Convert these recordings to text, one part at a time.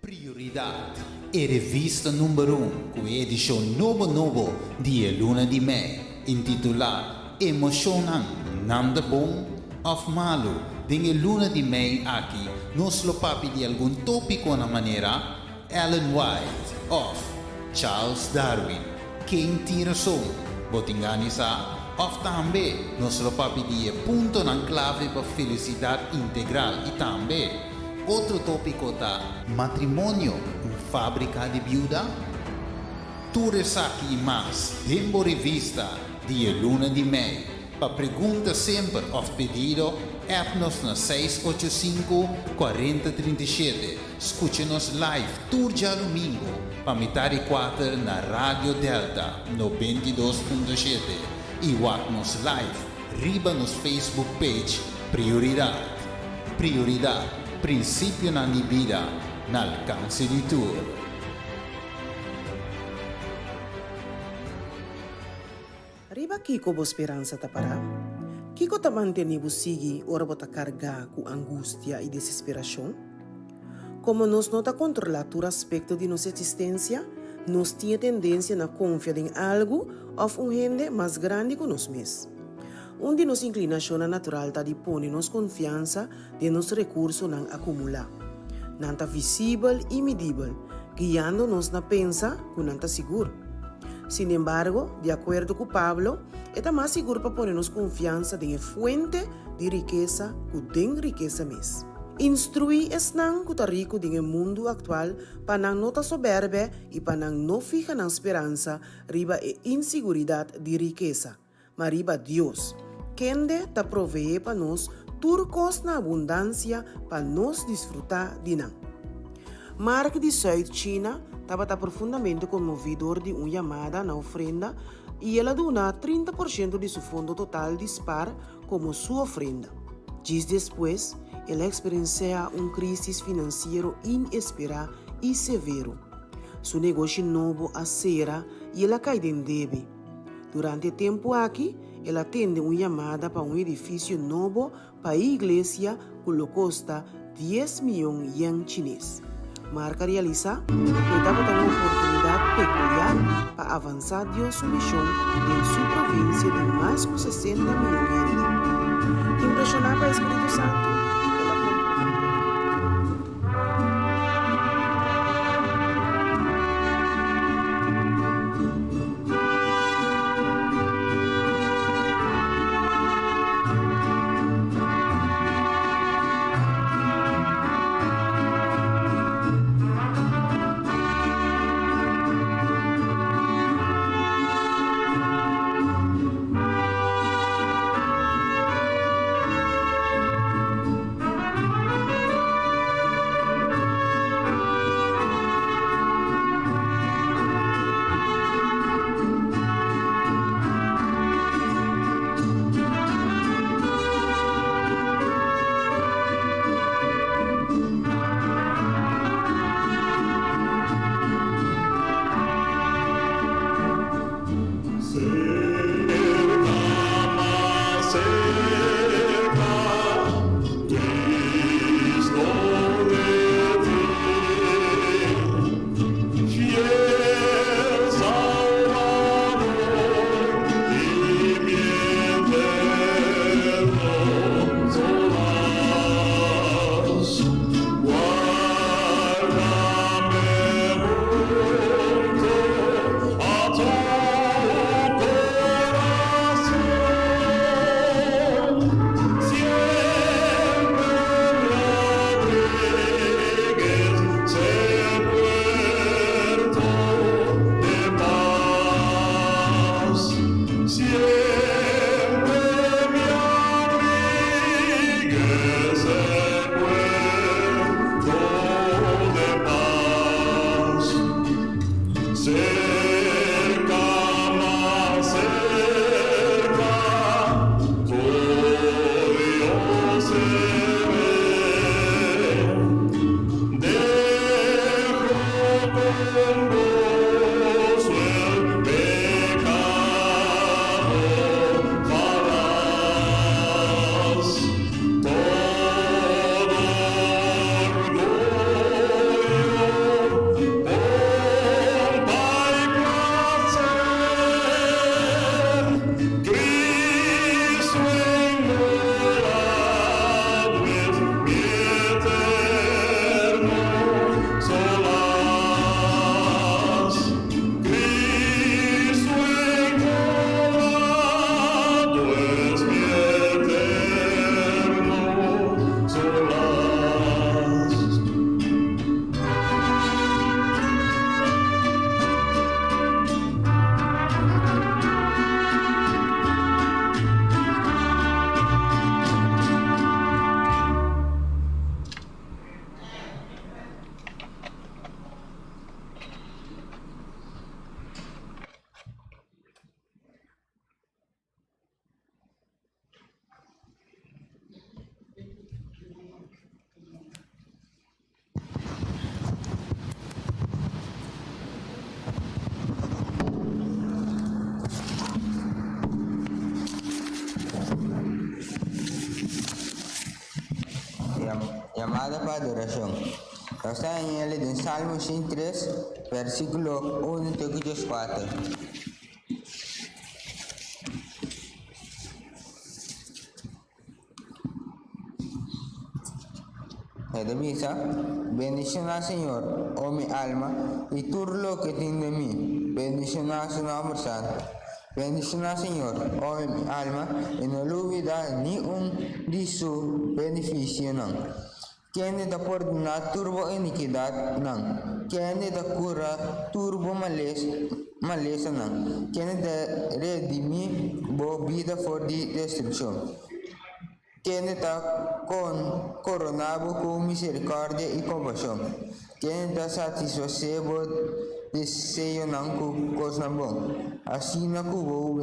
Prioridad e rivista numero 1 con edizione novo di Luna di Mei intitolata Emocionan Nanda Bom of Malu. Dinge Luna di Mei aqui nos lo papi di alcun topico na maniera Ellen White of Charles Darwin quem tira som botingani sa of tambe nos lo papi di punto nan clave per felicidade integral e tambe outro tópico da matrimônio em fábrica de viuda. Tu resaki mais tempo revista de Luna de Mei. Para pergunta sempre of pedido, app-nos na 685-4037. Escute-nos live todo dia domingo, para metade 4 na Rádio Delta 92.7 e watch-nos live riba nos Facebook page Prioridade. Prioridade, princípio na vida, na alcance de tudo. Riba kiko bo speranza tapara? Kiko ta manteni bo sigi ora bota carga com angústia e desesperação? Como nós não ta controlar todo aspecto de nossa existência, nós tinha tendência a confiar em algo ou gente mais grande que nós mesmos. Onde nossa inclinação natural ta depone nos confiança de nos recursos não acumular. Não ta visível e medível, guiando-nos na pensa que não ta seguro. Sin embargo, de acordo com Pablo, é mais seguro para ponernos confiança em fuente de riqueza que tem riqueza mesmo. Instruir não que está rico no mundo atual para não estar soberbe e para não ficar na esperança riba a inseguridade de riqueza, mas riba Deus, quem está proveer para nós turcos na abundância para nós desfrutar de não. Mark de South China estava profundamente comovido de uma chamada na ofrenda e ela dona 30% de seu fundo total de SPAR como sua ofrenda. Dias depois, ela experiencia crise financeira inesperada e severo. Seu negócio novo acera e ela cai em débito. Durante o tempo aqui, ela atende uma chamada para edifício novo para a igreja que custa 10 milhões de yen chinês. Marca realiza que estava dando uma oportunidade peculiar para avançar de sua missão em sua província de mais de 60 milhões de yen. Impressionado pelo Espírito Santo, llamada para adoración. Está en el de Salmo 103, versículo 1 a 4. Dice, bendición Señor, oh mi alma, y todo lo que tiene de mí. Bendición su nombre santo. Bendición Señor, oh mi alma, y no lo olvida ni un de su beneficio. Quien te perdona turbo iniquidad, quien te cura turbo maleza, quien te redime vida por destrucción. Quien está coronado con misericordia y compasión. Quien está satisfecho por deseo con cosa buena. Así na cubo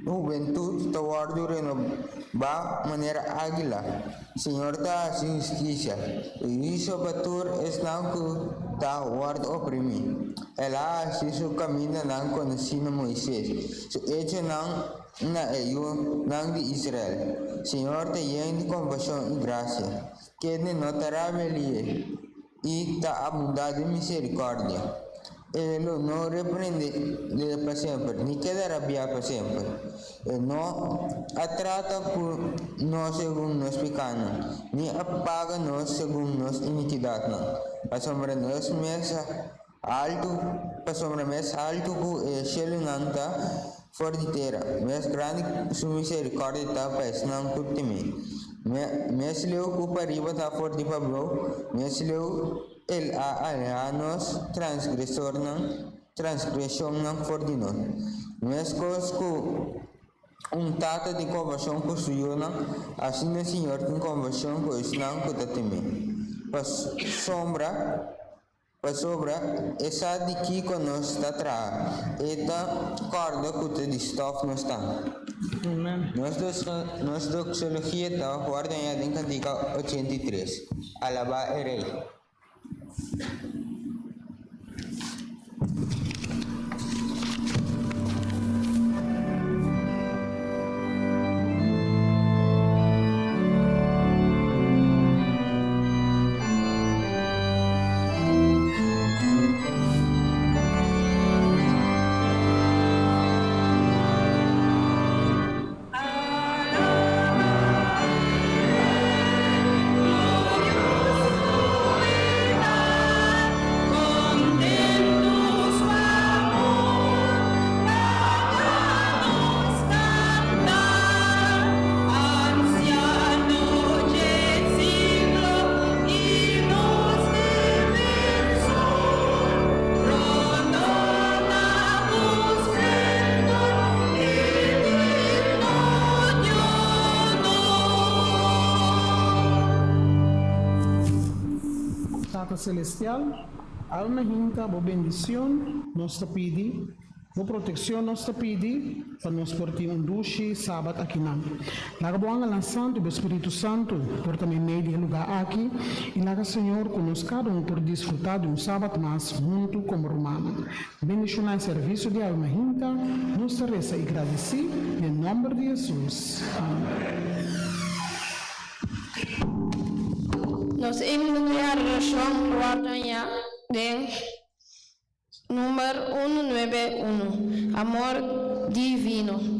juventud te guardo renova manera águila. Señor ta justicia. Y hizo batur es nanku ta guardo oprimi. El así su camino nan conocido Moisés. Su hecho na ello nan de Israel. Señor te llena de compasión y gracia, que no te rebelie y te abunda de misericordia. Él no reprende para siempre, ni quedará bien para siempre. Él no trata por no según nos pecados, ni apaga nos según nos iniquidad. Para sobre nos mesa alto que el cielo nanta for de terra, mas grande su misericordia está para não curtir-me. Mas leu culpa riba está for de Pablo, mas leu el a nos transgressão não for de nós. Mas cosco tata de conversão com suyo assim o Senhor tem conversão com os não curtir-me. Sobra essa de que conosco está atrás, esta corda que te distof não está. Nossa doxologia está guardada em Cantiga 83. Alaba o Rei. Celestial, alma hinta, bo bendición, nos te pidi, bo protección nos te pidi, para nos portar duche sábado aqui não. Laga boanga lá santo, do Espírito Santo, por também meio de lugar aqui, e laga Senhor, conosco cada por desfrutar de sábado mais junto como romano. Bendição em serviço de alma hinta, nos te reza e agradeci, em nome de Jesus. Amém. Nos enviar oración guardanya de número 191, amor divino.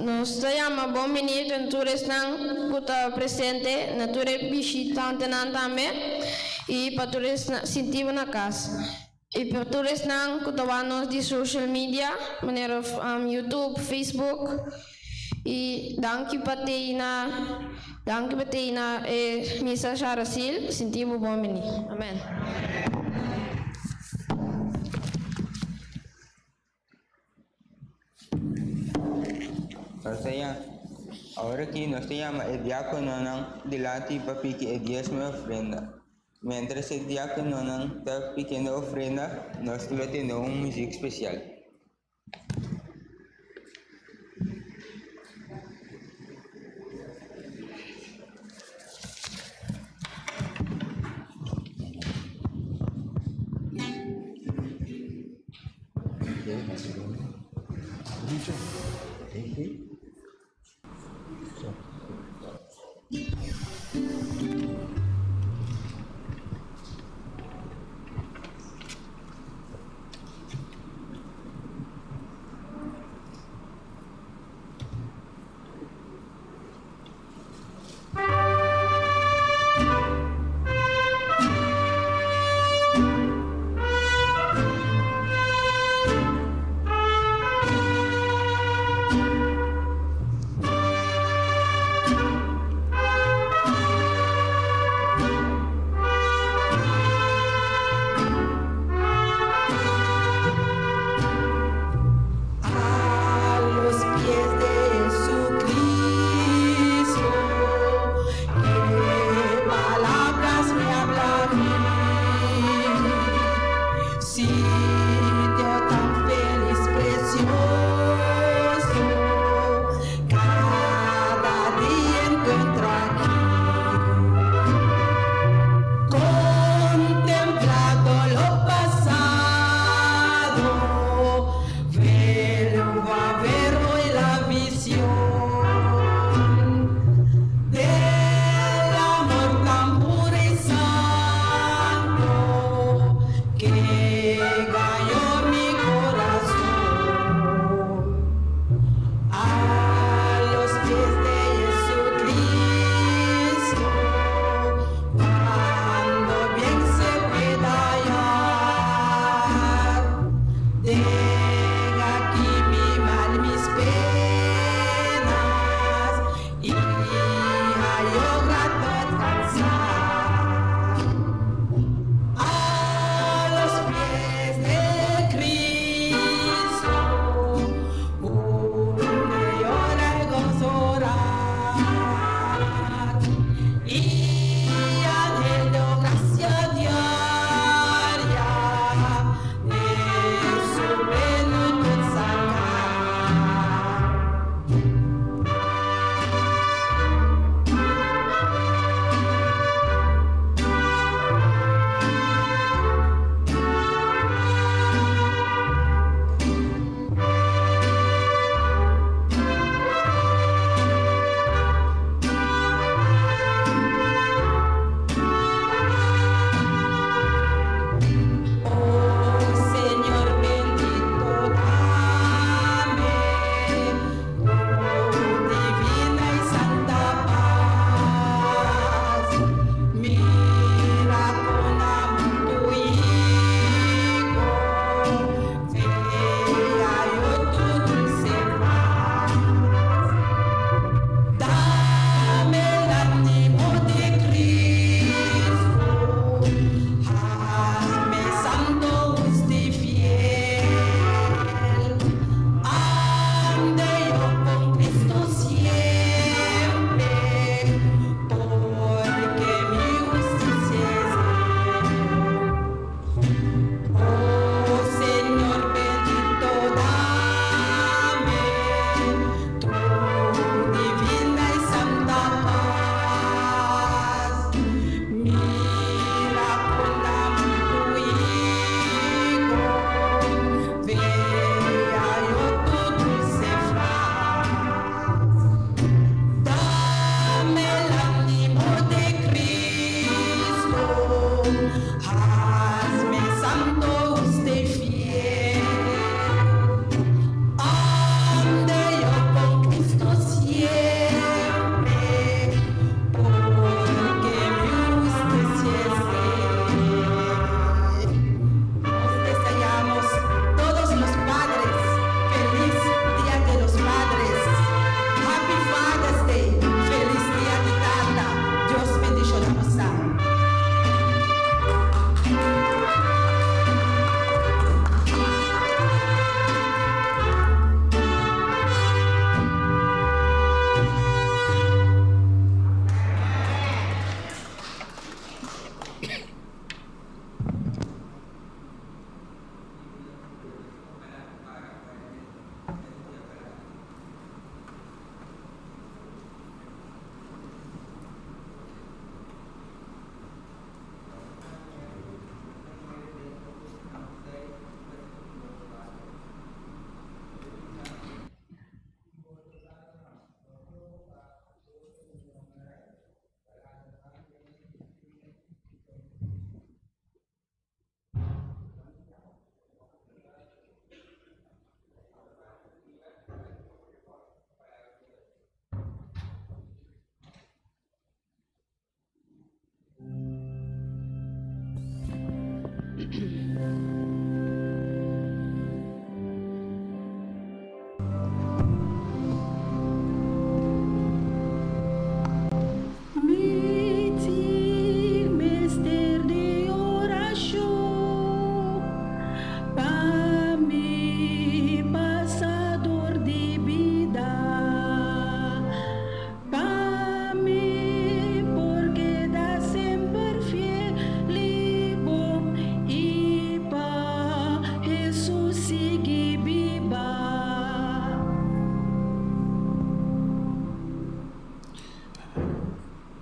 nos llama bomini tentures nang kuta presente nature bisitante nan tambe e patures na sintivo na kas. E patures nang kutawanos di social media, manera YouTube, Facebook. E danke patina e misa sharasil sintivo bomini. Amen. Ahora aquí nos llama el diácono ng dilati papiki e diezmo ofrenda. Mientras el diácono ng pequeña ofrenda, nos tiene un música especial.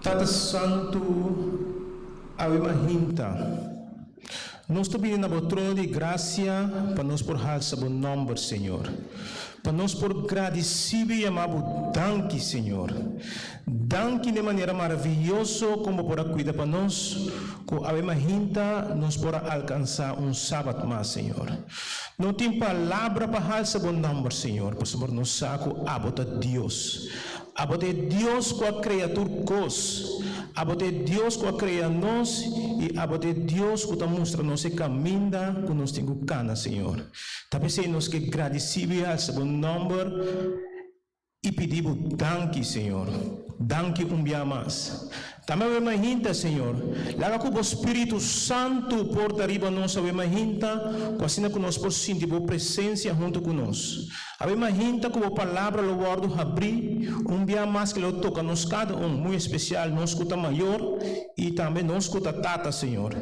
Tata Santo, ave mahinta. Nós te pedimos na trono de graça para nós por halsa bom nome, Senhor. Para nós por agradecido e amado danke, Senhor. Danke de maneira maravilhosa como por cuidar para nós. Com a mahinta nós por alcançar sábado mais, Senhor. Não tem palavra para halsa bom nome, Senhor. Por favor, nos saco abota Deus. Abota Deus com a criatura cos. Abota Deus com a criatura nós e abota Deus com a mostra nós caminho que nós temos cana, Senhor. Talvez nós que agradecemos a seu nome e pedimos danke, Senhor. Danke dia mais. Também uma hinta, Senhor. Laga com o Espírito Santo por arriba nós, uma hinta, assim que nós por sentir a presença junto conosco. Uma hinta com a palavra do guardo abrir, dia mais que lo toca nos cada muito especial, nós escuta maior e também nós escuta tata, Senhor.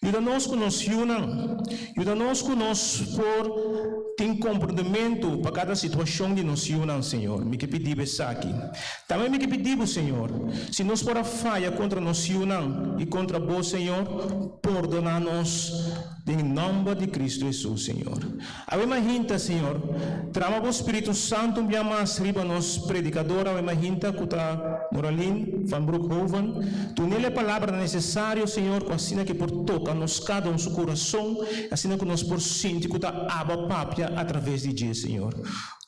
E nós que nos unam, e nós que nós por tem comprometimento para cada situação de nos unam, Senhor. Me que pedimos aqui. Também me que pedimos, Senhor, se nós por a falha contra nós unam e contra vós, Senhor, perdonar-nos em nome de Cristo Jesus, Senhor. A hinta, Senhor, trama o Espírito Santo me mais riba nos predicador, a hinta kuta Noraline van Broekhoven, tu nele a palavra necessária, Senhor, assim que por toca nos cada seu coração, assim que nós por sentir kuta aba papia através de Deus, Senhor.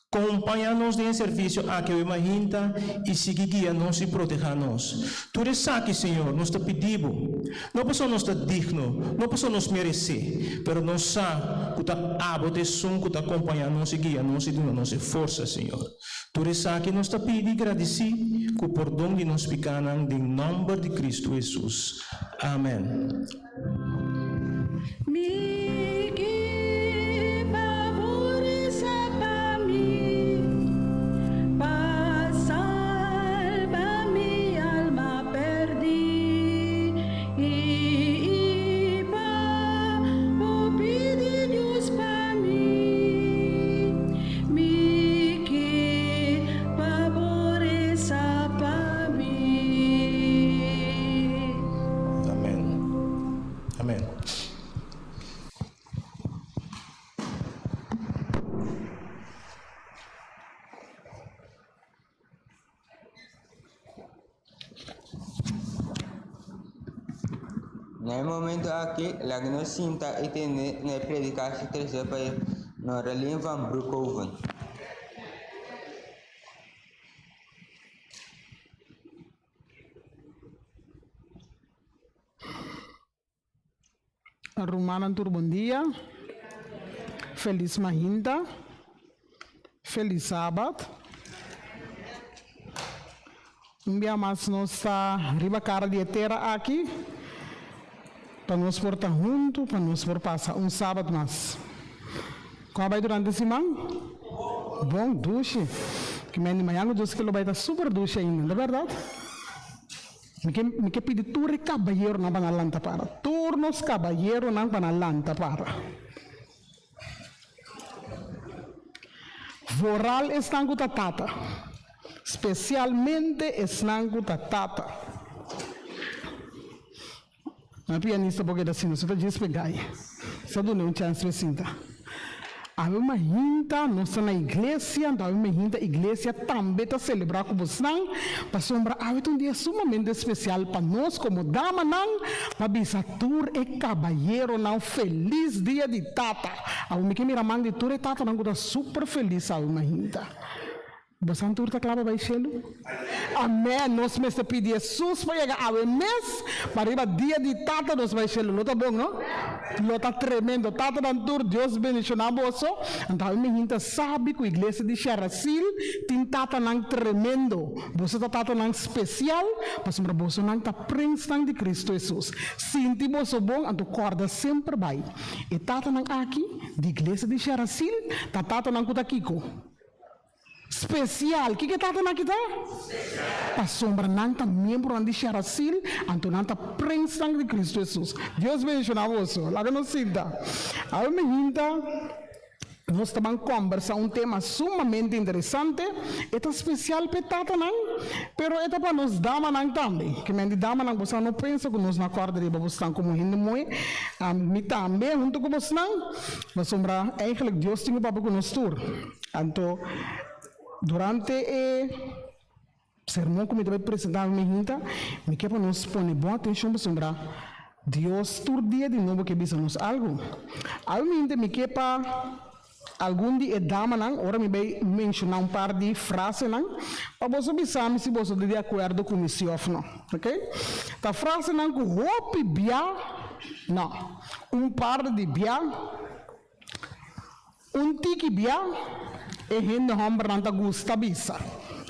Acompanha-nos em serviço a que eu imagina e siga guia-nos e proteja-nos. Tu aqui, Senhor, nós te pedimos. Não posso nos digno, não posso nos merecer, mas nós sabemos que tu aboteção, que tu acompanha-nos e guia-nos e dá-nos força, Senhor. Tu aqui, nós te pedimos e agradecemos que o perdão de nós pecados, em nome de Cristo Jesus. Amém. Nel momento aqui, la que nos sinta e tem na predicação terceira para Noraline van Broekhoven. Romana bom dia. Feliz mahinta. Feliz sábado. Dia mais nós está riba cara de terra aqui. Para nós portar junto, para nós por passar sábado mais. Como vai durante a semana? Bom, duche. Que me anima, eu disse que ele vai estar super duche ainda, não é verdade? Me que pedir turre caballeiro na panalanta para. Turnos caballeiro na panalanta para. Voral estanco tatata. Especialmente estanco tatata. A pianista porque da sino, você está despegai. Você não tem chance de sentar. Há uma hinta, nós na igreja, há uma hinta, a igreja também está celebrar com você, para sombra, há um dia sumamente especial para nós, como dama, para bisatur e cabalheiro, feliz dia de tata. Há uma que mira mãe de tur e tata, não está super feliz, há uma hinta. Você não está claro para isso? Amém. Nós me pedimos Jesus para chegar ao mês, para ir dia de tata, nós vai ser. Não está bom, não? Não está tremendo. Tata não tur, Deus bendicionou a você. Então, a gente sabe que a igreja de Xeracil tem tata não tremendo. Você está tata não especial, mas você não está príncipe de Cristo Jesus. Sinti você bom, então corda sempre vai. E tata não aqui, de igreja de Xeracil, tata não está aqui. Especial. O que está aqui? A sombra não está membro de Xeracil, então não está príncipe de Cristo Jesus. Deus bendicionou você. Lá que não sinta. A minha nós estamos conversando um tema sumamente interessante, é especial para Tata, pero é para nós damas também, que me dama você não pensa que nós na quarta de você como gente muito, me também junto com você mas sombra eigenlijk Deus tem para com nós tur, então durante sermão que me vai apresentar me hinta, me quer para nós pôr boa atenção para sombra Deus tur dia de novo que bisa nos algo, me quer para algum dia dama ora me vai mencionar par de frases para você pensar se você de acordo com isso ou não, ok? A frase que hope bia, não, par de bia, tiki bia, e gente homem não gusta bisa,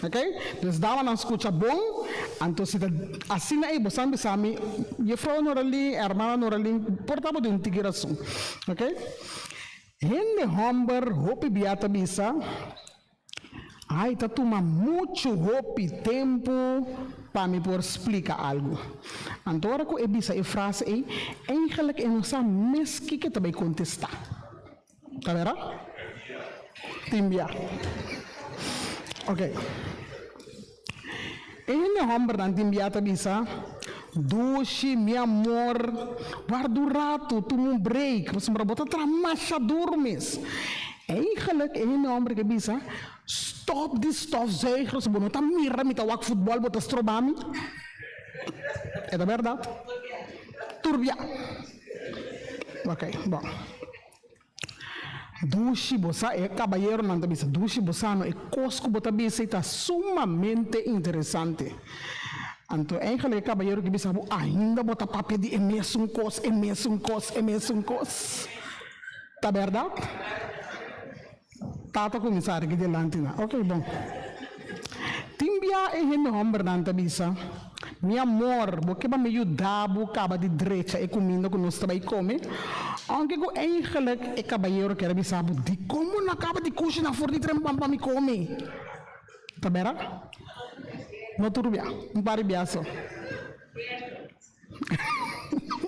ok? Então dama escuta bom, então se assim aí você sabe, e frau norali, hermana norali, portava de tiki razão, ok? Gente homem hope biata bisa, ai tá toma muito hope tempo para me por explicar algo. Então agora que bisa e frase aí, eigenlijk é nossa meski que também contestar. Tá vendo? Timbia. Ok. Gente homem não timbia tá bisa. Doce, meu amor, guarda um rato, toma um break, você me bota tramasha, dormes. Eigenlijk, een homem que bisa, stop die stofzuiger, você não tá mira, me tá wak futebol, bota strobami. É da verdade? Turbia. Ok, bom. Dushi bosa é cabalheiro não tá bisa, dushi bosa não é cosco bota bisa, está sumamente interessante. Então, eigenlijk cabalheiro que bisa ainda bota papel de emesum cos. Tá verdade? Tata começar aqui delante na. Ok, bom. Timbia é gente homem não tá bisa. Meu amor, porque vai me ajudar, acaba de direita e comida que nós também come. Aunque o eigenlijk é cabalheiro que era bisa, de como não acaba de cozinhar fora de trem para me comer. Tá verdade? No turbia, um par de biaço.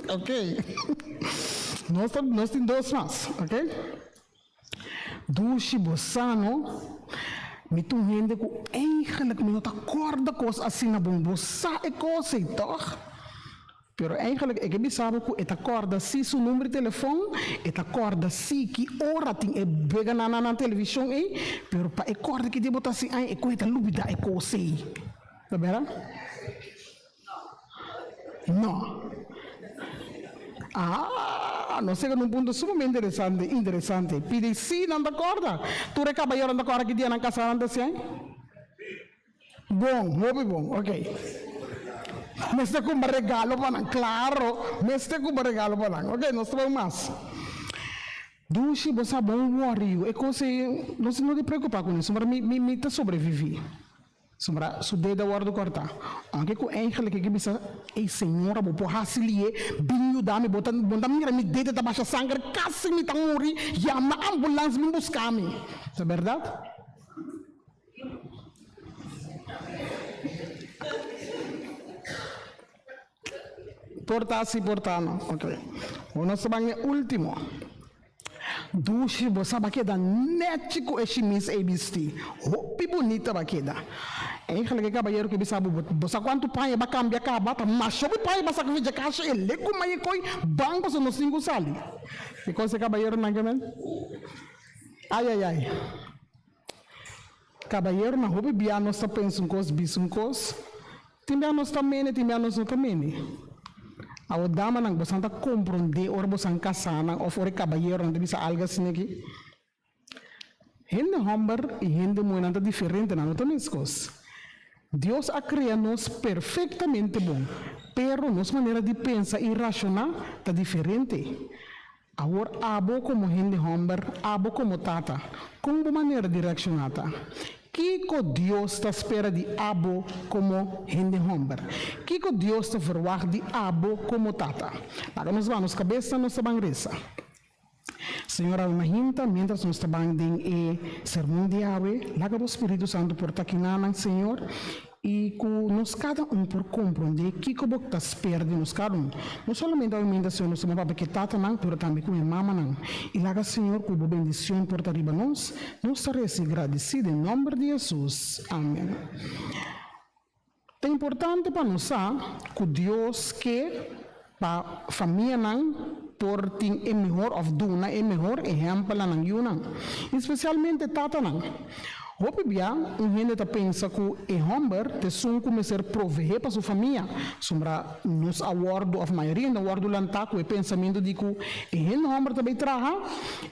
Ok. Nós temos dois mais, ok? Dushi bossano, me tu gente com eigenlijk me nota corda coisa assim na bom bossa e coisa e toch. Pero eigenlijk é que sabe que esta corda se seu número de telefone, esta corda se que ora tem é bega na televisão aí, pero para é corda que de botar assim aí é coisa lúbida é coisa aí. Tá vendo? Não. Não sei que num ponto sumamente interessante. Pede sim, não da corda. Tu recabalheiro da corda que dia na casa anda assim? Bom, muito bom, ok. Mas tem como regalo para não, claro. Mas tem como regalo para não, ok? Nós estamos mais. Dushi, você bom worry. É coisa, não se te preocupar com isso, mas me tá sobreviver. Sombra, su dedo guardo corta. Anche com eigenlijk que bisa, ei senhora, vou porra silie, binho dame, bota mira me dedo da baixa sangue, casi me tá morri, chama ambulância me buscar me. É verdade? Porta-se, portano, ok. O nosso banho é último. Dushi, você vai quedar nético esse miss ABC. Hopi bonita vai quedar. Eigenlijk cabalheiro que bisa você quanto pai vai cambiar cabata, mas só o pai vai sacar de caixa e lego mais coi banco se não cinco sali. E coisa cabalheiro não é mesmo? Ai. Cabalheiro na hopi bia nós tá pensando cos bisum cos. Timbia nós também, não também. A dama nang bosanta compreender or bosan kasana of or caballeiro não bisa algo assim aqui. Gente homem e gente muito diferente na outra coisas. Deus a criado-nos perfeitamente bom, pero nossa maneira de pensar e racionar está diferente. Agora, abo como gente homem, abo como tata, como maneira de reaccionar. Kiko Deus está espera de abo como gente homem? Kiko Deus está verwacht de abo como tata? Agora nós vamos cabeça nossa bangresa. Senhora, imagina, mientras nós trabalhamos em sermão de ave, laga o Espírito Santo por taquinana, Senhor, e que nós cada por compreender que como está perde nos cada não somente a alimentação nós somos para que tata não, pero também com a mama não. E lá Senhor com a bendição por arriba nós estaremos agradecidos em nome de Jesus. Amém. É importante para nós que Deus que para a família não por ter é melhor of duna é melhor exemplo não yunang, especialmente tata não. Hope bia, gente tá pensa que é homem te sun começar a prover para sua família. Sombra nos awardo of maioria no awardo lantaco e pensamento de que é gente homem também trabalha.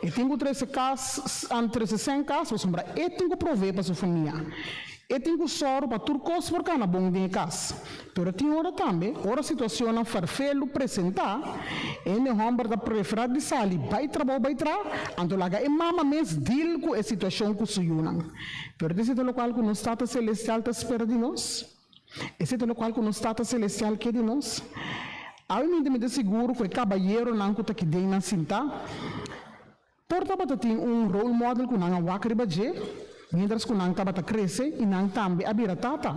E tenho 13 casos, entre 100 casos, sombra e tenho que prover para sua família. E tenho soro para turcos por cá na bom de casa. Pero tem hora também, hora situação não farfelo apresentar, e o homem da preferir de sair, vai trabalhar, então lá é mama mes deal com a situação que suyunang. Pero desse é o qual que nos Tata Celestial está espera de nós. Esse é o qual que nos Tata Celestial quer de nós. Eu me seguro que o cabalheiro não está aqui dentro na cinta. Porta para ter role model que não é wakribaje. Mientras que nang tabata cresce e nang também abira tata.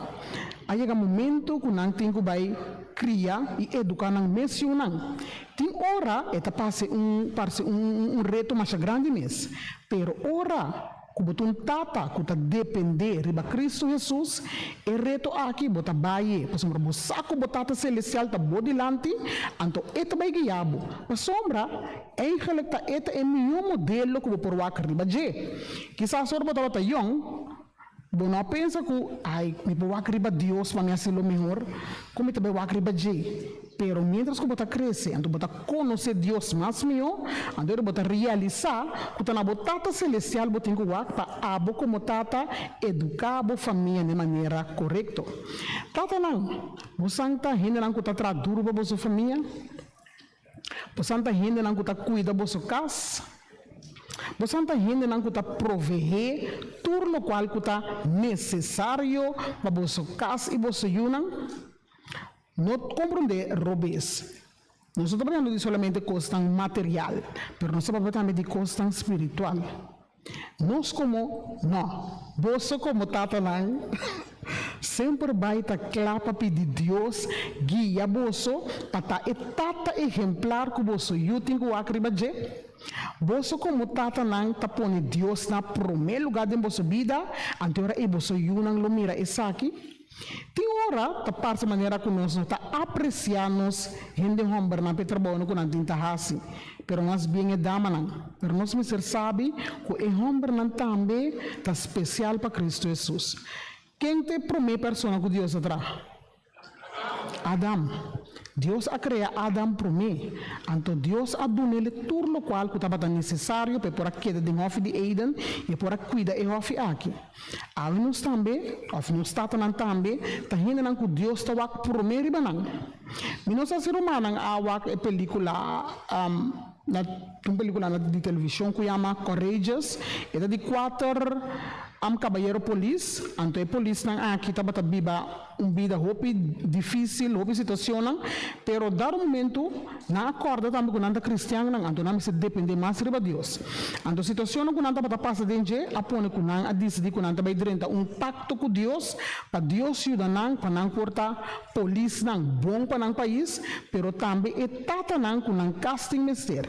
Aí chega momento que nang tem que vai criar e educar nang mesmo nang. Tem hora eta passe reto mais grande mês. Pero hora que botam tata que tá depender riba Cristo Jesus e reto aqui bota baie, para sombra bo saco botata celestial tá bodilante, anto eta vai guiabo. Para sombra eigenlijk tá eta é meu modelo que por wak riba je. Quizás só bota young. Bom, não pensa que me vou acribar Deus para me ser o melhor, como também vou acribar Deus. Pero mientras que você cresce, então você conhecer Deus mais melhor, então você realizar que na botata celestial você tem que para abo como tata educar a família de maneira correta. Tata não, você está ainda não que está traduro para a sua família, você está ainda não que está cuida da sua casa. Você está ainda não está prover tudo o qual está necessário para você casa e você yunang. Não compreender robes. Nós estamos falando de somente coisa material, mas nós estamos falando de coisa espiritual. Nós como não, você como tata não, sempre vai estar claro para pedir Deus guia você para estar tata exemplar que você eu tenho que acribar. Você como tata não está pondo Deus na primeiro lugar de vossa vida, então e você não lo mira isso aqui. Tem hora tá parte maneira que nós está apreciamos gente homem na petrabalho que não tem assim, pero nós bem é dama não, pero nós me sabe que o homem não também tá especial para Cristo Jesus. Quem te primeira pessoa que Deus atrás? Adam. Deus a criado Adam para mim. Então Deus a dado nele tudo o qual estava necessário para a queda de hof de Eden e para cuidar de hof aqui. Aí nós também, nós está também, está ainda que Deus está para mim e banang. Nós a ser humano a película uma película de televisão que chama Courageous, é de 4 cabalheiro police, então a polícia aqui estava viva vida hopi difícil, hopi situação, pero dar momento na acorda também com nada cristiano, então não se depende mais de Deus. Então situação com nada para passar dentro, apone com nada a decidir com nada vai drenta pacto com Deus, para Deus ajudar nang para nang porta polícia nang bom para nang país, pero também é tata nang com nang casting mister.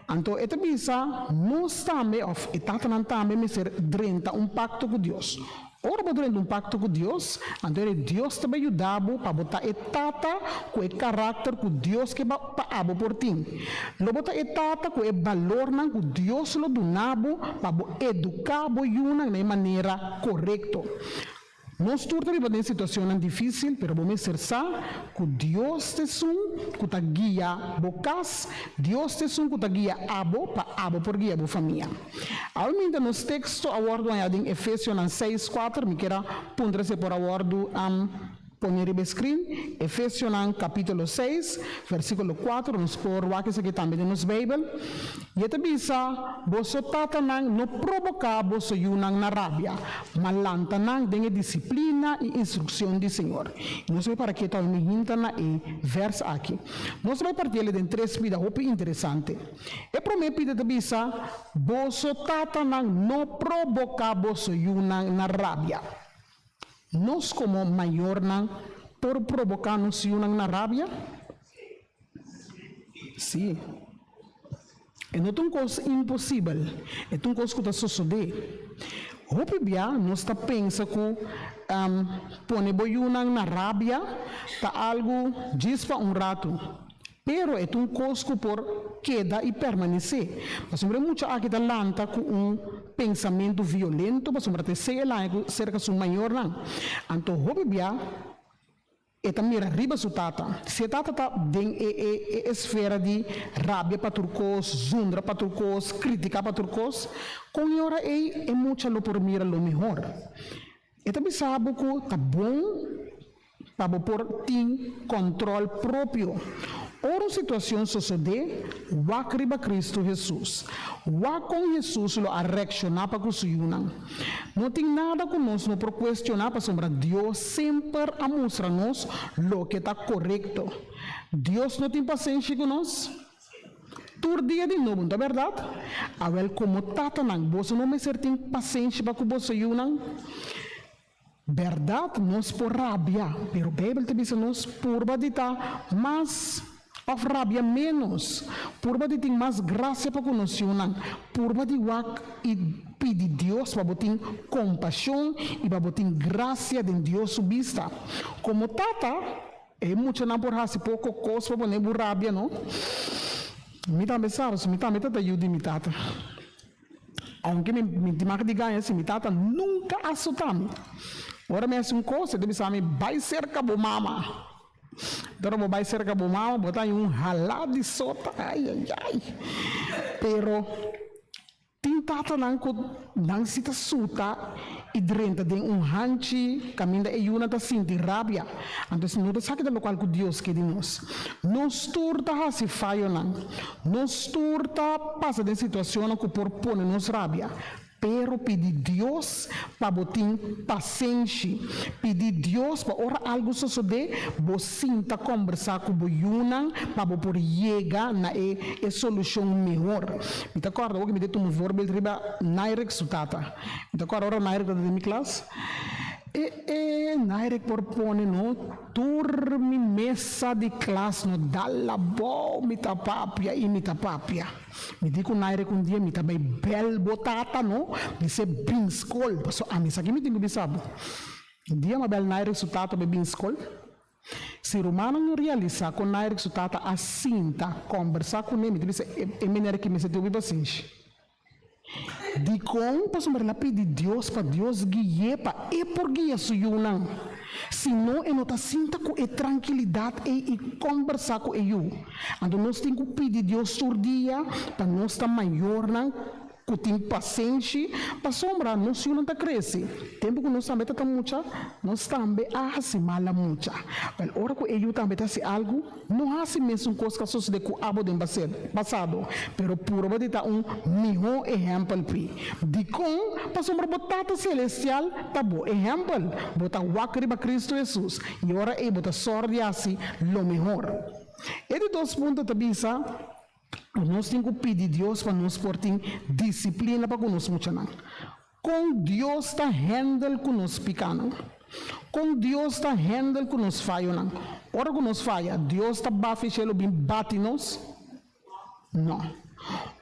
Então, esta bisa, nós também, etata não também, me ser drenta pacto com Deus. Ora, para drenta pacto com Deus, então Deus também ajudava para botar etata com o caráter que Deus que para abo por ti. Lo botar etata com o valor que Deus lo donava para educar o yuna de maneira correta. Nós todos estamos em situação difícil, mas vamos ser que Deus te sun, que te guia bocas, Deus te sun, que te guia abo, para abo por guia a família. Almente nos textos, a ordem em Efésios 6:4, me quero pôr-se por a ordem poner em screen, Efésios capítulo 6, versículo 4, nos por o que aqui também nos Bíblia. E esta bisa, você tata não provocar você yunang na rabia, malanta nang dengan disciplina e instrução do Senhor. E nós vamos para que tal me hinta na verso aqui. Nós vamos partir de 3 vidas hope interessante. E primeiro pida da bisa, você tata não provocar você yunang na rabia. Nós como maior não por provocar-nos yunang na rabia? Sim. É não uma coisa impossível. É uma coisa que está sucedendo. Hope bia, nós está pensa que pone boyunang na rabia tá algo diz para rato. Pero é um coisa por queda e permanecer. Mas sobre muito aqui da lanta com pensamento violento, mas sobre até ser lá cerca do maior não. Então hope bia e também arriba su tata. Se tata tá den esfera de rabia para turcos, zundra para turcos, crítica para turcos, com hora é muito lo por mira lo melhor. E também sabe que tá bom para por ter controle próprio. Ora situação sucede, wa criba Cristo Jesus. Wa com Jesus lo arreccionar para kusuyunan. Não tem nada conosco não por questionar para sombra Deus sempre a mostrar-nos lo que está correto. Deus não tem paciência conosco. Tur dia de novo, não é verdade? Avel como tata nang, você não me ser tem paciência para que você yunan. Verdade, nós por rabia, pero Bíblia te diz nós por badita, mas of rabia menos, por badi tem mais graça para conosco, por badi wak e pedir Deus para botar compaixão e para botar graça de Deus subista. Como tata, é muito não por raça pouco coisa para poner rabia, não? Me também sabe, me também tata ajuda me tata. Aunque me diga de ganhar, se me tata nunca assustame. Ora me assim coisa, deve saber vai cerca bo mama. Então vai cerca bo mama, botar em halá de sota, ai. Pero tintata não se tá suta e drenta de hanchi caminha e uma tá sentir rabia. Então se não sabe do local que Deus quer de nós. Nós turta se falha não. Nós turta passa de situação que por pôr nos rabia. Pero pedir Deus para botar paciência, pedir Deus para ora algo suceder, você sinta conversar com o Yunan para por chegar na solução melhor. Me te acorda o que me deu um voorbeeld riba Nairek sutata. Me te acorda ora Nairek da minha classe? Nairek propone no turmi mesa de classe no dalla bo mita papia e mita papia. Me digo Nairek dia mita bem bel botata no, me se binskol. So a misa que me tenho bisabo. Dia ma bel Nairek sutata be binskol. Se romano não realiza com Nairek sutata assinta conversar com ele, me dice e menere que me se teu paciência. De com para sombra pedir Deus para Deus guiar para e por guia suyunan. Se não eu não tá sinta com tranquilidade e conversar com ele. Então nós temos que pedir Deus surdia para nós estar maior não que tem paciência para sombra nós não tá cresce. Tempo que nós também tá muita, nós também se mala muita. Mas ora que ele também tá se algo, não há se mesmo coisa que sucede com abo de passado, pero puro vai dar melhor exemplo pi. De com para sombra botata celestial tá bom exemplo, botar wakri para Cristo Jesus. E ora ele botar sorte assim lo melhor. E de dois pontos também nós temos que pedir Deus para nos portar disciplina para conosco muito não. Com Deus está handle com nos picando. Com Deus está handle com nos falha não. Ora que nos falha, Deus está bafechelo bem bate nos? Não.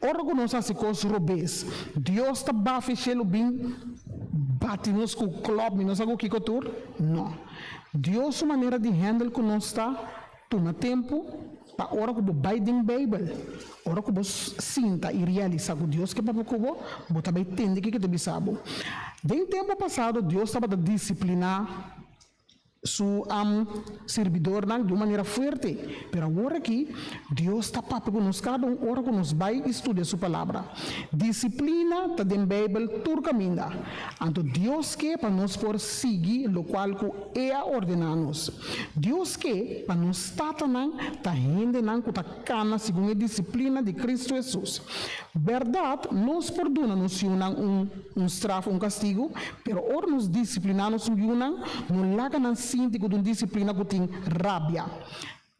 Ora que nós assim coisas robês, Deus está bafechelo bem bate nos com o clube, nós algo que cotur? Não. Deus sua maneira de handle com nós está toma tempo. Para ora que vai den Bible, ora que você sinta e realiza com Deus que para você também entende que deve saber. De tempo passado Deus estava a disciplinar su servidor de uma maneira forte, pero agora aqui Deus está para conosco cada hora que nos vai estudar sua palavra. Disciplina está den Bible tur caminha. Então Deus quer para nós por seguir lo qual que é ordenar-nos. Deus quer para nós estar tá rende não que tá cana segundo a disciplina de Cristo Jesus. Verdade, nós perdona nos um estrafa, castigo, pero ora nos disciplinar nos não laga não síntico de disciplina que tem rabia.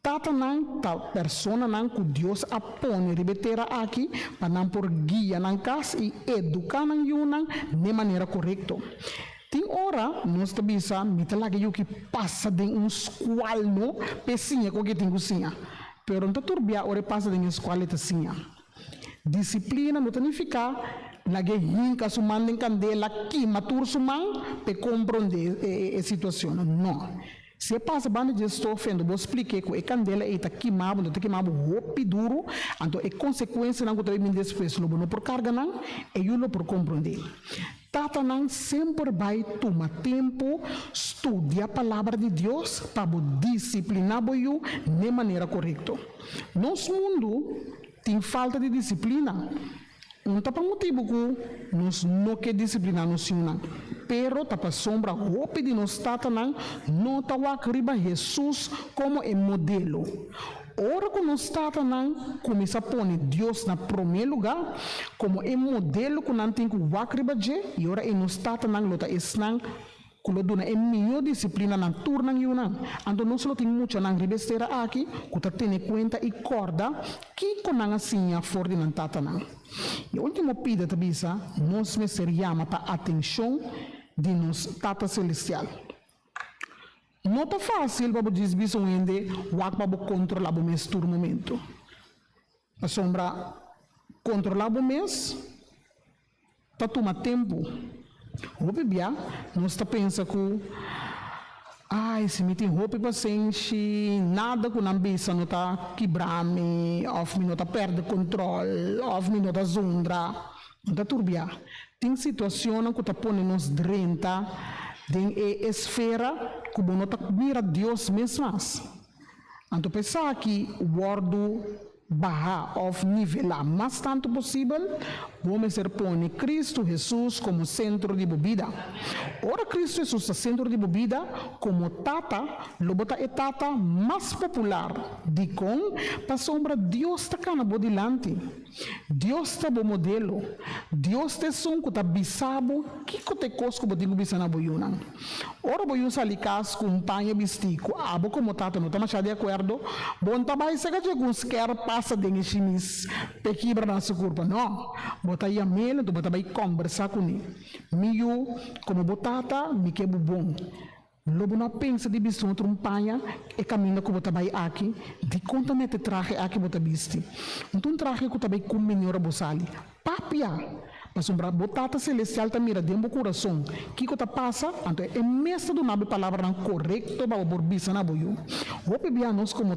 Tata nang ta persona nang que Deus apone ribetera aqui para não por guia nang cas e educar nang yunang de maneira correta. Tem hora, nós também sabemos, que passa de escola, no, pecinha, com que tem cozinha. Pero não turbia, ora passa de escola, assim. Disciplina não significa lagi hinka sumanding candela que matur sumang pe compreender a situação. Não. Se passa banda de estou fendo, vou explicar que a candela está queimada, não está queimada, roupa duro, então é consequência não que eu me depois, não por carga não, é eu por compreender. Tata não sempre vai tomar tempo, estudar a palavra de Deus para disciplinar eu de maneira correta. Nosso mundo tem falta de disciplina. Não está para motivo que nós não quer disciplinar nos não. Pero está para sombra roupa de nós tata não está a Jesus como modelo. Ora que nós tata não começa a pôr Deus na primeiro lugar como modelo que não tem que wakriba e ora nós tata não lota esnang kulo duna melhor disciplina na turna yuna ando não só tem muita na ribesteira aqui que tá tendo conta e corda que conanga sinha for de tata não. E o último pida tabisa nós me seriama para atenção de nos tata celestial. Não tá fácil para dizer biso ende wak para controlar o mês tur momento. A sombra controlar o mês tá toma tempo. Roupa bia, nós está pensando que se me tem roupa paciente, nada que não bisa não está quebrar-me, ou me não está perde controle, ou me não está zundra, não está turbia. Tem situação que está pondo nos drenta, tem esfera que não está mira Deus mesmo. Então pensar que o guardo barra of nivelar mais tanto possível, vamos ser pôr Cristo Jesus como centro de bebida. Ora Cristo Jesus é centro de bebida como tata, lobota é tata mais popular de com para sombra Deus está cá na bodilante. Deus está bom modelo. Deus te som que está bisabo que te cosco botinho bisana boyuna. Ora boyun salicas com panha bistico, abo como tata não está mais de acordo. Bom trabalho se que com quer passa de chimis pequibra na sua curva. Não, bota aí a mel, tu bota aí conversar com ele. Miu como botata, me que bom. Lobo não pensa de bicho outro panha e caminha como bota aí aqui. De conta nete traje aqui bota bisti. Então traje que também com menor bosali. Papia. Mas uma botata celestial tá mira dentro do coração. Que coisa passa? Então é mesmo do nome palavra não correto para o borbisa na boiu. O bebia nós como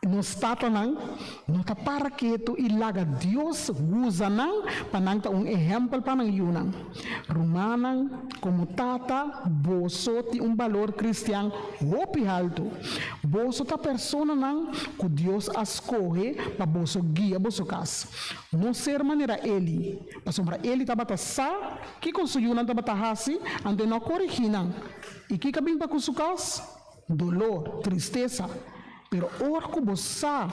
nós tata não tá para quieto e laga Deus usa não para não exemplo para não yunang. Romana como tata boso ti valor cristiano hopi alto. Boso ta persona não que Deus escolhe para boso guia boso casa. Não ser maneira ele. Sombra ele tabata sa que consuyunan tabata hasi ante não corriginan e que cabim para kusukas dolor tristeza pero orco bossa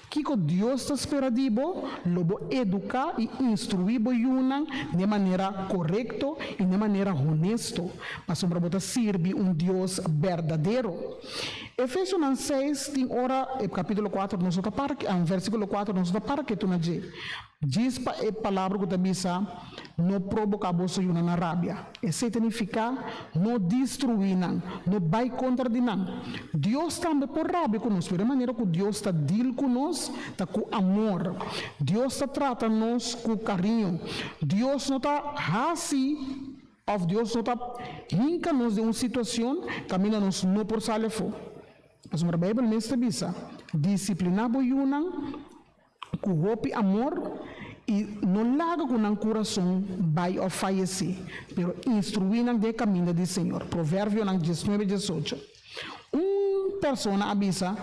que Deus está esperadibo lobo educar e instruir boyunan de maneira correta e de maneira honesta para sombra bota sirve Deus verdadeiro. Efésios 6 tem ora capítulo 4 nós está para versículo 4 nós está para que tu na diz para a palavra que tu bisa não provoca boso yuna na rabia. Isso significa não destruir não vai contra de não. Deus também por rabia conosco, de maneira que Deus está deal conosco, está com amor. Deus está tratando-nos com carinho. Deus não está assim, ou Deus não está rinca-nos de uma situação, caminha-nos não por salefo. Mas a Bíblia nesta bisa, disciplinar o yunang, com roupa amor, e não larga com o coração vai oferecer, pero instruir de caminho do Senhor. Provérbio 19:18. Persona avisa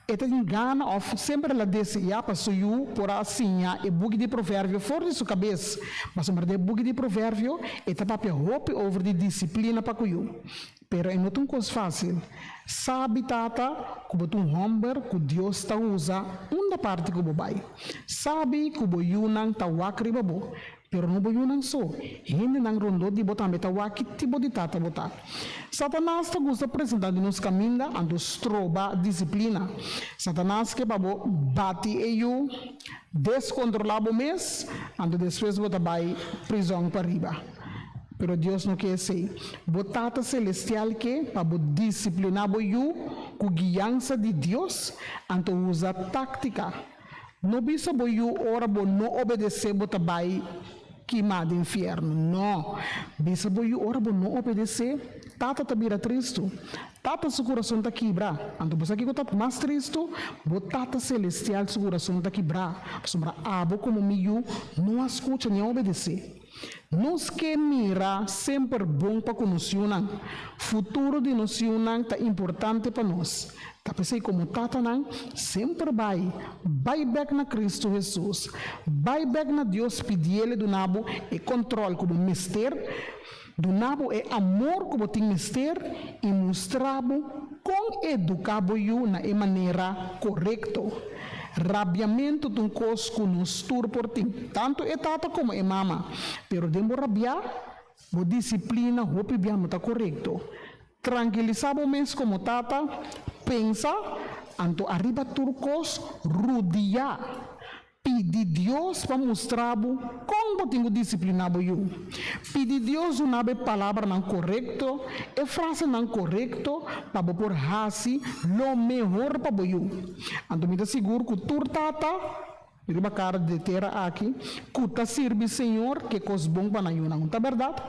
eta engana of sempre la deseja para suyu por assim e bug de provérbio fora de sua cabeça mas o de bug de provérbio eta papel hope over de disciplina para cuyu pero é não tão coisa fácil sabe tata como tu homber que Deus está usa uma parte que bobai sabe que boyunang tawakri babo pero não boyunang so hindi nang rondo di botar metawaki tipo de tata botar Satanás está gosta apresentando nos caminhos ando stroba disciplina Satanás que babo bate eu descontrolar o mês ando depois botar vai prisão para riba Pero Deus não quer ser. Botata celestial que para disciplinar you com guiança de Deus, então usa tática. Não bisa you ora não obedecer bota vai queimar do inferno. Não. Bisa you ora não obedecer. Tata tabira tristo. Tata seu coração está quebrar. Então você aqui está mais tristo. Botata celestial seu coração está quebrar. Sombra abo como miu não escuta nem obedecer. Nos que mira sempre bom para conhecer. Futuro de nós está importante para nós. Tapi como tata nang sempre vai back na Cristo Jesus, vai back na Deus pedir do nabo e controle como mister, do nabo e amor como tem mister e mostrabo com educabo you na maneira correta. Rabiamento de um cosco nos tur por ti, tanto é tata como é mama, pero demo rabiar, bo disciplina, o pibiamo tá correto. Tranquilizar o mês como tata, pensa, anto arriba turcos, rudia, pedi Deus para mostrar como tenho disciplinado eu. Pedi Deus uma palavra não correto, e frase não correto, para por hasi, lo melhor para eu. Anto me dá seguro que tur tata, riba cara de terra aqui, que tá sirve Senhor, que cos bom para não tá verdade?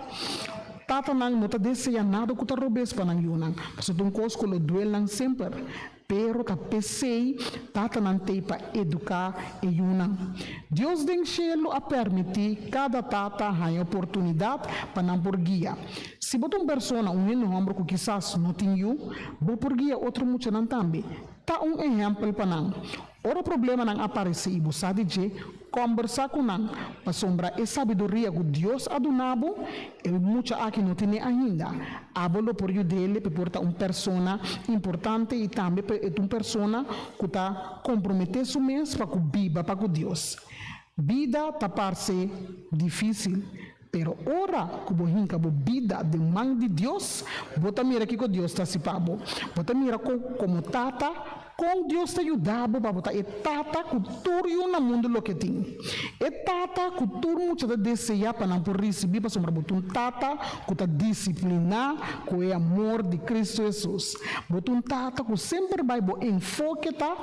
Tata nang não deseja nada que robes para nang yunang. Paso tung kos ko lo duel nang sempre. Pero ta pesei tata nang te pa educar e yunang. Deus den cielo a permitir cada tata hanya oportunidade para nang por guia. Se botam persona no ombro que quizás não tinha, bo por guia outro mucho nang tambi. Ta exemplo para nang. Ora problema nang aparece ibu sabe de conversar com nang para sombra e sabedoria que Deus adunabo e muita aqui não tem ainda. Abolo por you dele para portar persona importante e também para persona que está comprometer su mês para que viva para Deus. Vida tá parece difícil. Pero ora que bohinka bo vida de mão de Deus, bota mira que Deus está se pabo. Bota mira como tata, com Deus te ajudava para botar e tata cultura no mundo lo que tem. E tata cultura muito da desejar para não por receber para sombra botar tata que tá disciplinar com o amor de Cristo Jesus. Botar tata que sempre vai bo enfoque tá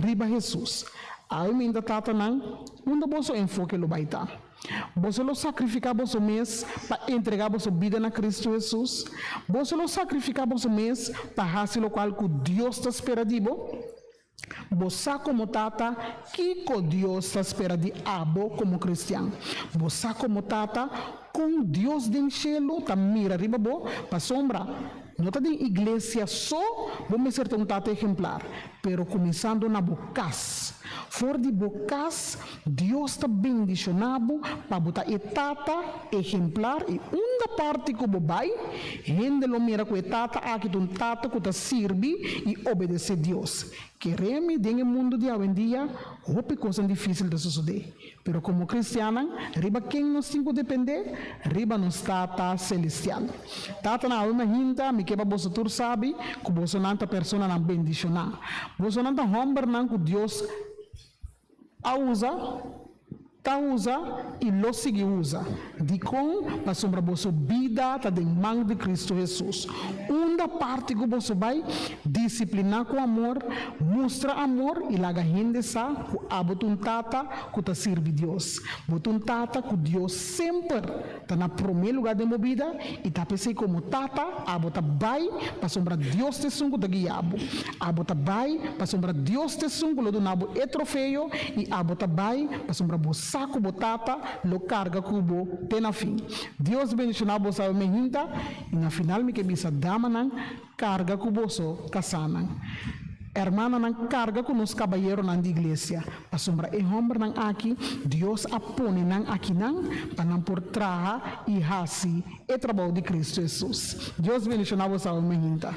riba Jesus. Aí ainda tata não, onde você enfoque lo vai tá. Você lo sacrificar você mês para entregar você vida na Cristo Jesus. Você lo sacrificar você mês para fazer o qual que Deus está esperando. Você como tata, que Deus está esperando abo como cristiano. Você como tata, com Deus do cielo, tá mira riba bo, para sombra. Não está em igreja só, vamos ser um tata exemplar, pero começando na bocas. For de bocas, Deus está bendicionado para botar etata exemplar e uma parte que vai, gente lo mira com etata, aqui um tata que está serve e obedecer Deus. Queremos no mundo de hoje em dia, houve coisas difíceis de suceder. Pero como cristiana, riba quem nós temos que depender, riba nos tata celestial. Tata na alma hinta, me que você tur sabe, que você não é pessoa não bendicionar. Você não é homem não que Deus usa e lo sigue usa. De com para sombra vossa vida tá de mão de Cristo Jesus. Uma parte que você vai disciplinar com amor, mostra amor e laga gente sa que abotun tata que tá serve Deus. Botun tata que Deus sempre tá na primeiro lugar de movida e tá pensei como tata abota vai para sombra Deus te sungo da guiabo. Abota vai para sombra Deus te sungo lo do nabo e trofeio e abota vai para sombra você saco botata lo carga cubo te na fim. Deus bendicionar você me hinta e na final me que bisa dama nang carga cubo so kasana. Hermana nang carga com os caballeros na igreja. A sombra e homem nang aqui, Deus apone nang aqui nang para não por traha e hasi e trabalho de Cristo Jesus. Deus bendicionar você me hinta.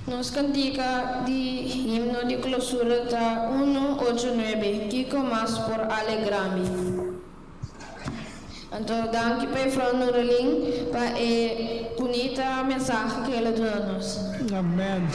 Nos cantica di himno de clausura ta 189, Kiko mas por alegrami. Então, danke para Frau Noreling para a bonita mensagem que ela deu nos. Amém.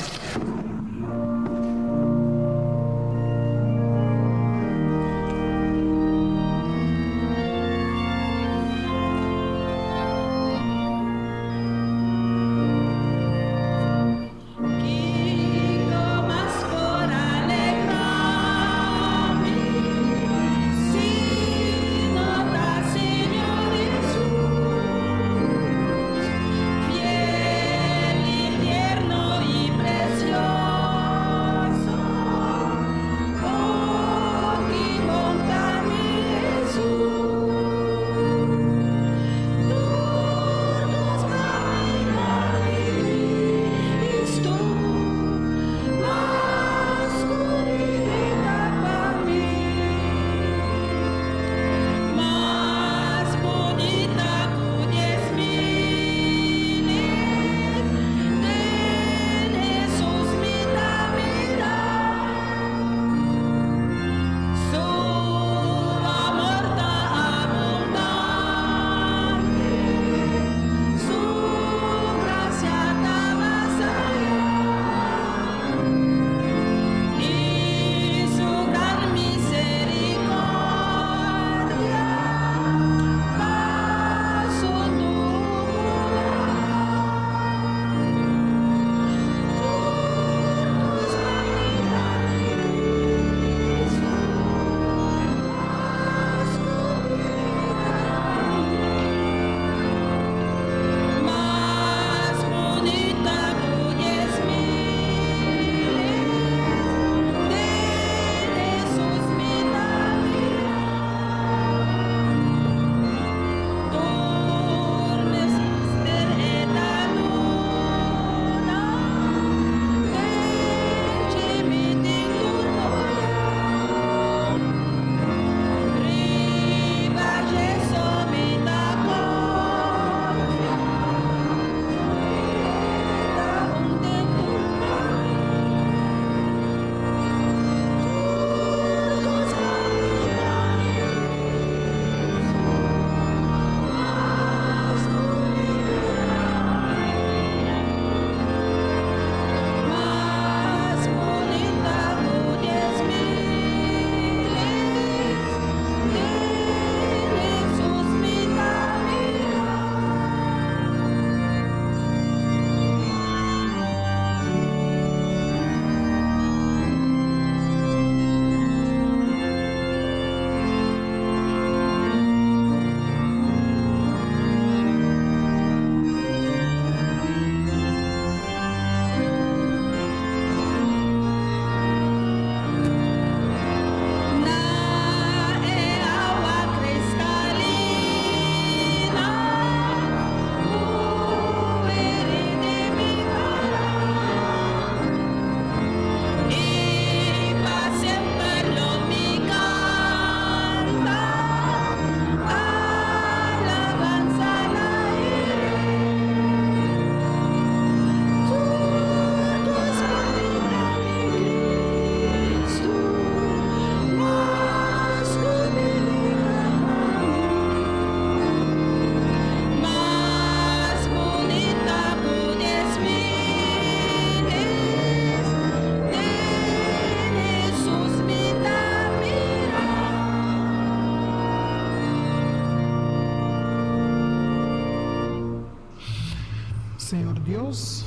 Senhor Deus,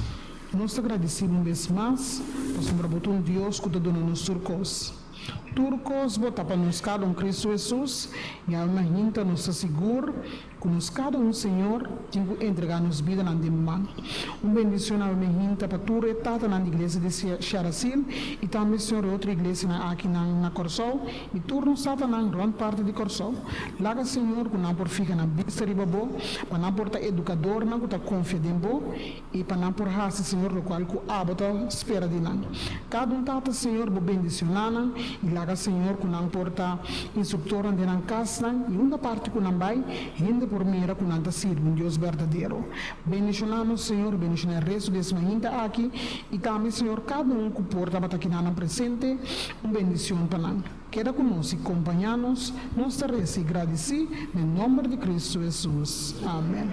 nós agradecemos uma vez mais por um Deus que te dona nos turcos. Turcos, bota para nós cada Cristo Jesus e a alma hinta nos segura que nos cada Senhor tem que entregar nos vida na demanda. Bendição a alma hinta para tu retata na igreja de Xarasil e também Senhor outra igreja aqui na Corsol e turno estava na grande parte de Corsol. Laga Senhor que não por fica na vista de babo, para não portar educador, não que confia em bo e para não por raça Senhor do qual que abota espera de nós. Cada tata Senhor bo bendicionana e laga Senhor que não porta instrutor de na casa e uma parte que não vai rende formiera con alta sirve un Dios verdadero. Bendicionamos, Señor, bendicionar el resto de esta gente aquí y también, Señor, cada uno que porta bataquinana presente, una bendición para nosotros. Queda con nosotros y acompañarnos, nos reza y agradeci, en el nombre de Cristo Jesús. Amén.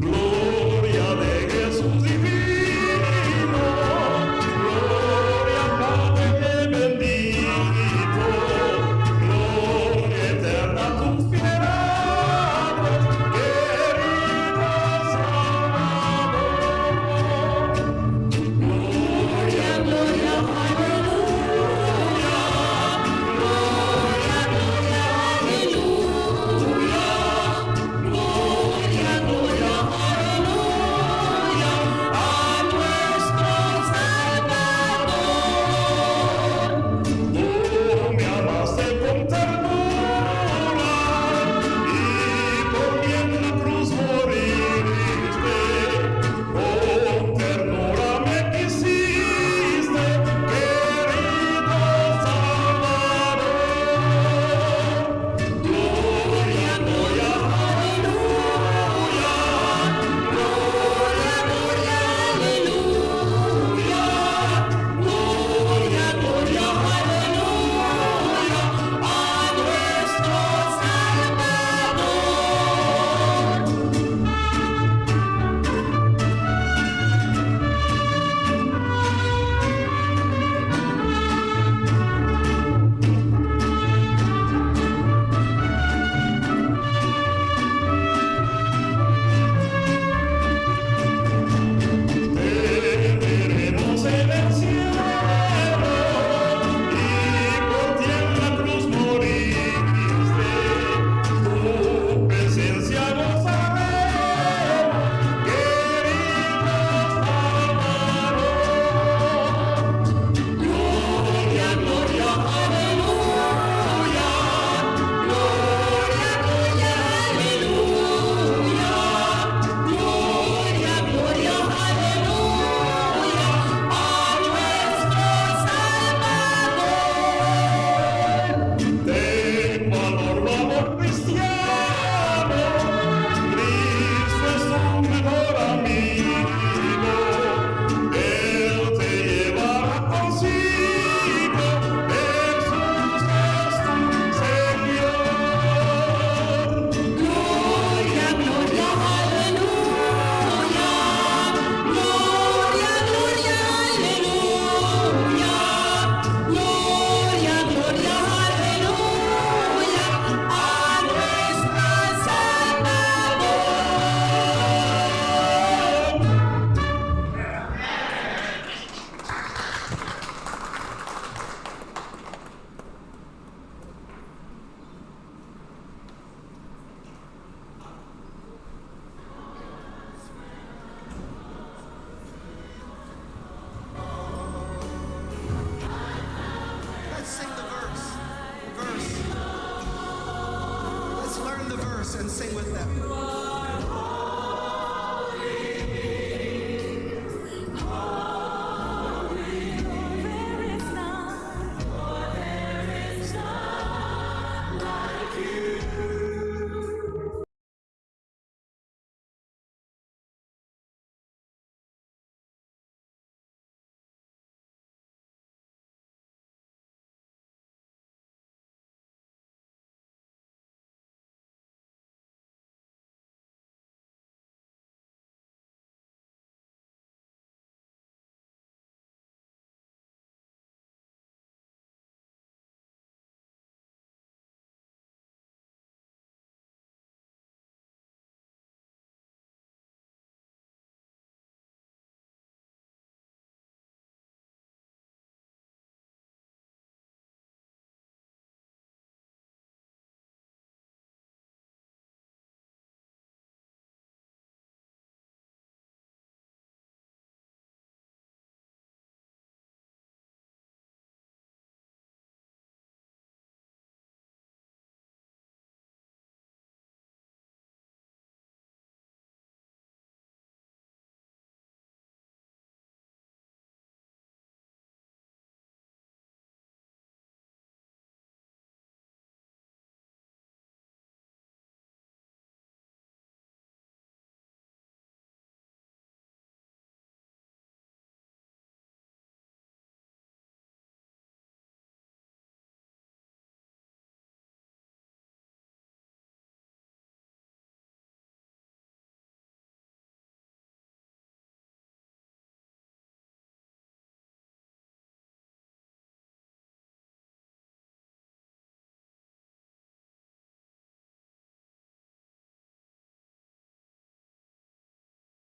Gloria de Jesús divino, gloria al Padre bendito, gloria eterna a tus piedades, querido Salvador. Gloria, gloria, aleluya, gloria, gloria, aleluya, gloria, gloria, aleluya, a nuestro Salvador. Tú me amaste con ternura y por mí en la cruz moriste. Con ternura me quisiste, querido Salvador. Gloria, gloria, aleluya, gloria, gloria, aleluya, gloria, gloria, aleluya, a nuestro Salvador. Te veremos en el cielo y por ti en la cruz moriste. Tu presencia gozaremos, querido Salvador. Gloria, gloria, aleluya, gloria, gloria, aleluya, gloria, gloria, aleluya, a nuestro Salvador. Ten valor, valor cristiano, Cristo es tu mejor amigo, Él te llevará consigo, Jesús es tu Señor. Gloria, gloria, aleluya, gloria, gloria, aleluya, gloria, gloria, aleluya, a nuestro Salvador. Let's sing the verse. Let's learn the verse and sing with them.